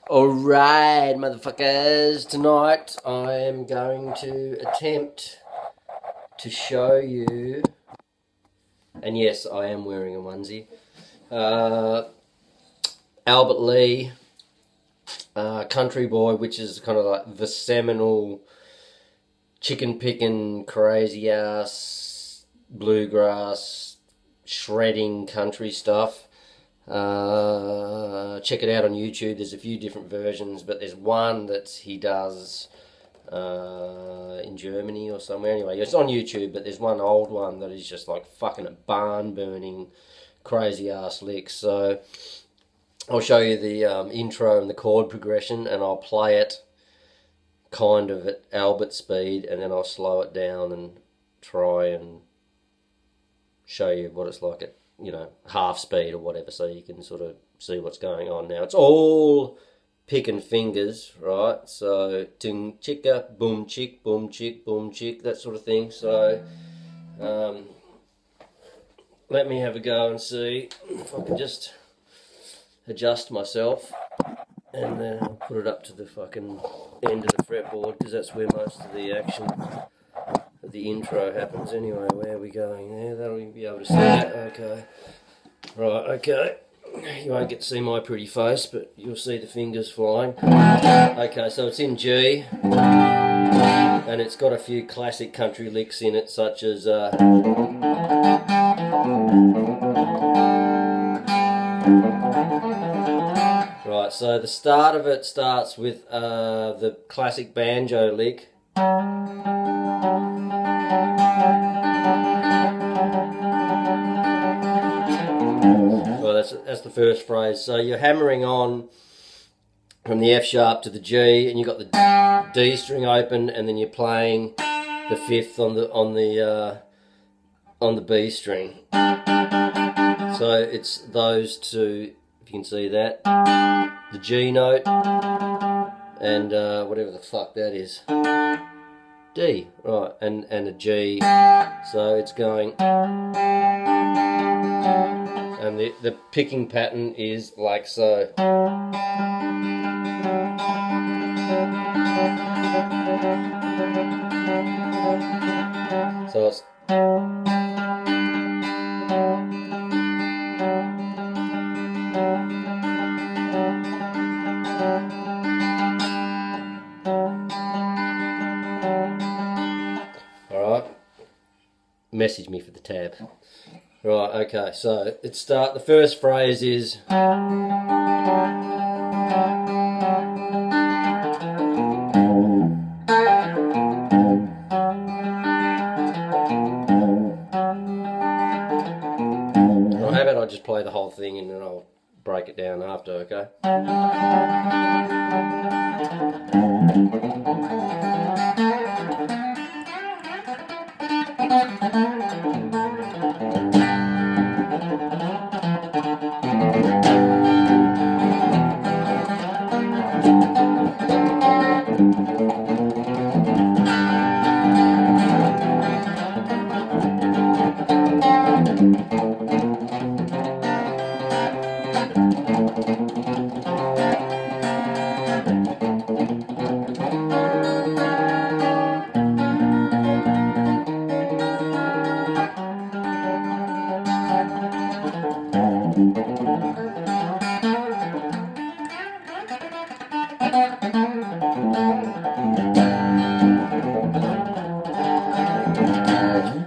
Alright, motherfuckers, tonight I am going to attempt to show you, and yes, I am wearing a onesie, Albert Lee, Country Boy, which is kind of like the seminal chicken picking, crazy ass, bluegrass, shredding country stuff. Check it out on YouTube. There's a few different versions, but there's one that he does in Germany or somewhere. Anyway, it's on YouTube, but there's one old one that is just like fucking a barn burning crazy ass lick. So I'll show you the intro and the chord progression, and I'll play it kind of at Albert speed, and then I'll slow it down and try and show you what it's like at, you know, half speed or whatever, so you can sort of see what's going on. Now, it's all picking fingers, right? So, ting chicka, boom chick, boom chick, boom chick, that sort of thing. So, let me have a go and see if I can just adjust myself, and then I'll put it up to the fucking end of the fretboard, because that's where most of the action of the intro happens. Anyway, where are we going there? That'll be able to see that. Okay. Right, okay. You won't get to see my pretty face, but you'll see the fingers flying. Okay, so it's in G, and it's got a few classic country licks in it, such as right, so the start of it starts with the classic banjo lick. Well, that's the first phrase. So you're hammering on from the F sharp to the G, and you've got the D string open, and then you're playing the fifth on the B string. So it's those two, if you can see that, the G note, and whatever the fuck that is, D, right, and a G. So it's going, and the picking pattern is like so. So it's alright. Message me for the tab. Right, okay, so the first phrase is well, how about I just play the whole thing and then I'll break it down after, okay?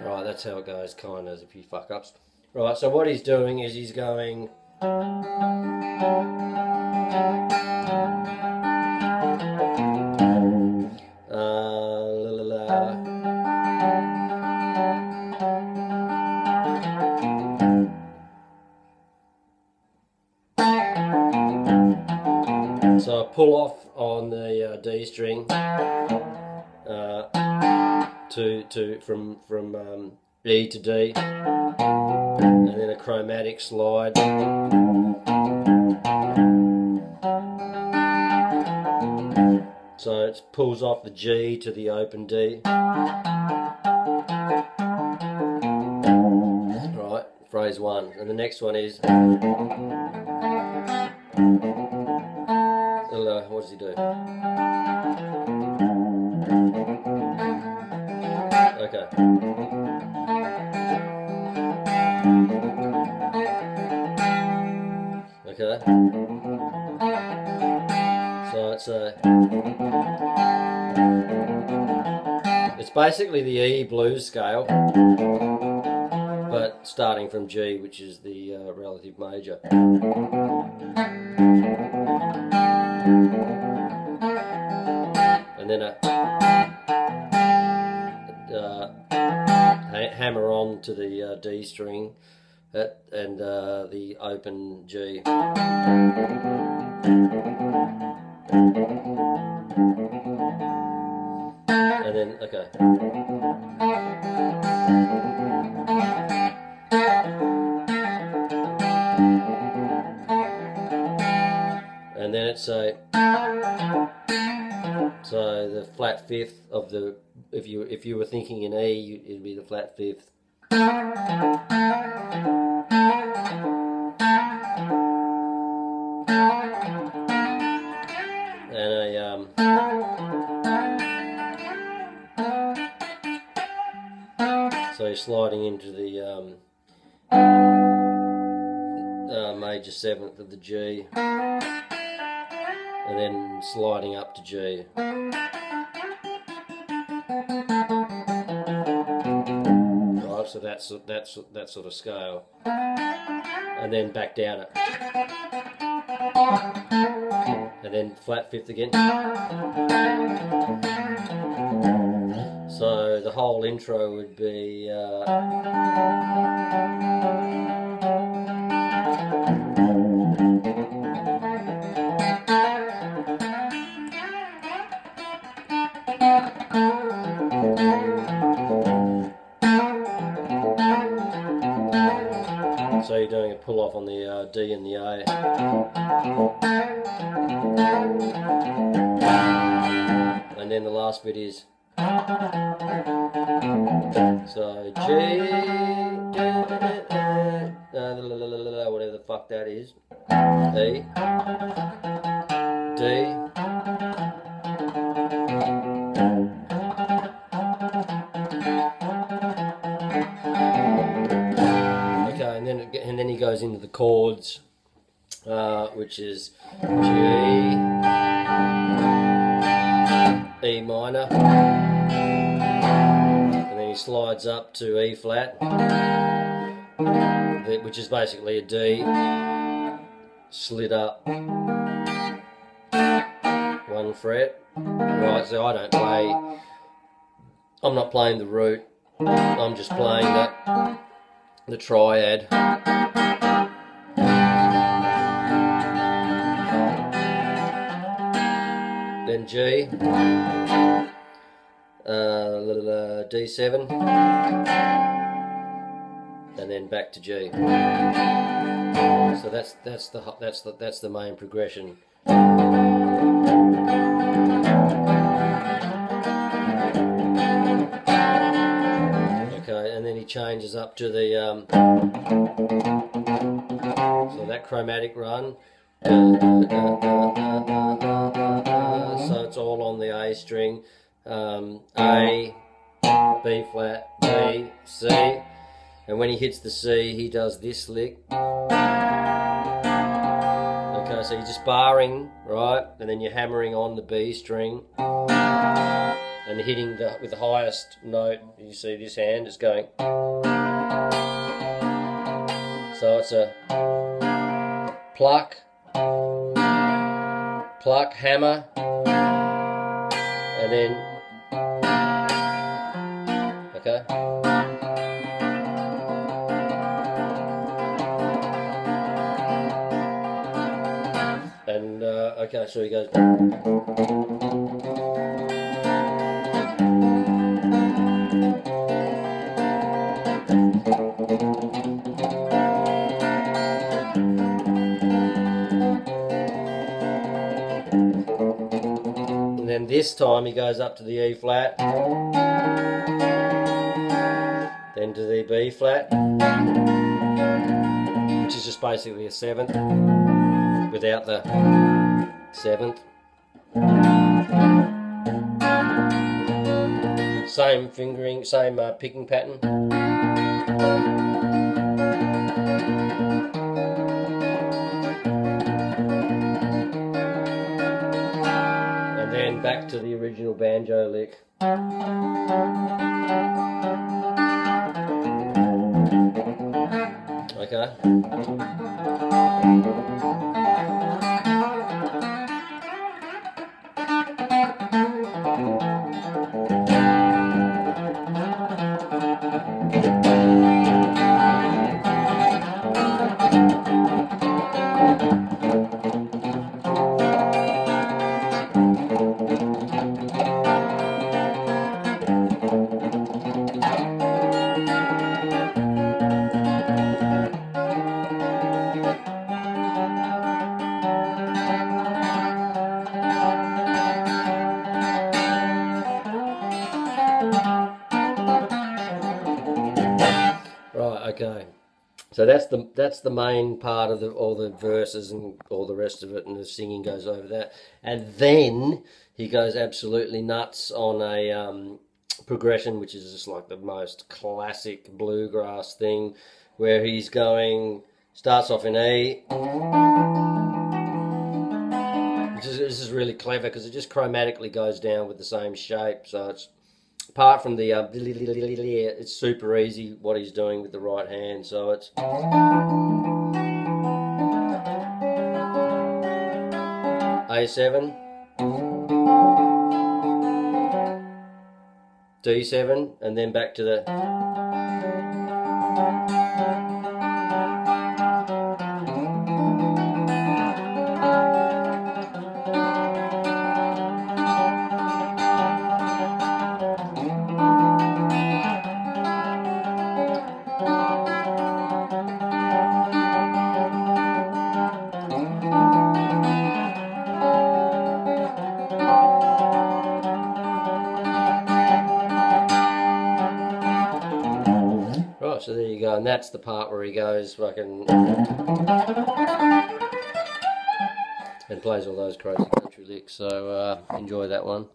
Right, that's how it goes, kind of. There's a few fuck ups. Right, so what he's doing is he's going la, la, la. So I pull off on the D string from E to D, and then a chromatic slide. So it pulls off the G to the open D. Right, phrase one, and the next one is what does he do? Okay. Okay. So it's basically the E blues scale, but starting from G, which is the relative major. And then hammer on to the D string and the open G. And then, okay. And then it's so the flat fifth of the, if you were thinking in E, it'd be the flat fifth. And so you're sliding into the major seventh of the G, and then sliding up to G. Right, so that's that sort of scale, and then back down it, and then flat fifth again. So the whole intro would be so you're doing a pull off on the D and the A. And then the last bit is so G, whatever the fuck that is, E, D, okay, and then he goes into the chords, which is G, E minor, and then he slides up to E flat, which is basically a D, slid up 1 fret. Right, so I'm not playing the root, I'm just playing the triad. Then G, D7, and then back to G. So that's the main progression. Okay, and then he changes up to the so that chromatic run. So it's all on the A string, A, B flat, B, C, and when he hits the C he does this lick. Okay, so you're just barring, right, and then you're hammering on the B string and hitting with the highest note. You see this hand is going, so it's a pluck, pluck, hammer, and then, okay, and okay, so he goes, and then this time he goes up to the E flat, then to the B flat, which is just basically a 7th without the 7th. Same fingering, same picking pattern. And then back to the original banjo lick. Okay. Right, okay. So that's the main part of all the verses and all the rest of it, and the singing goes over that. And then he goes absolutely nuts on a progression, which is just like the most classic bluegrass thing, where he's going, starts off in E. This is really clever because it just chromatically goes down with the same shape, so it's apart from the it's super easy what he's doing with the right hand. So it's A7, D7, and then back to the right, so there you go, and that's the part where he goes fucking and plays all those crazy country licks. So enjoy that one.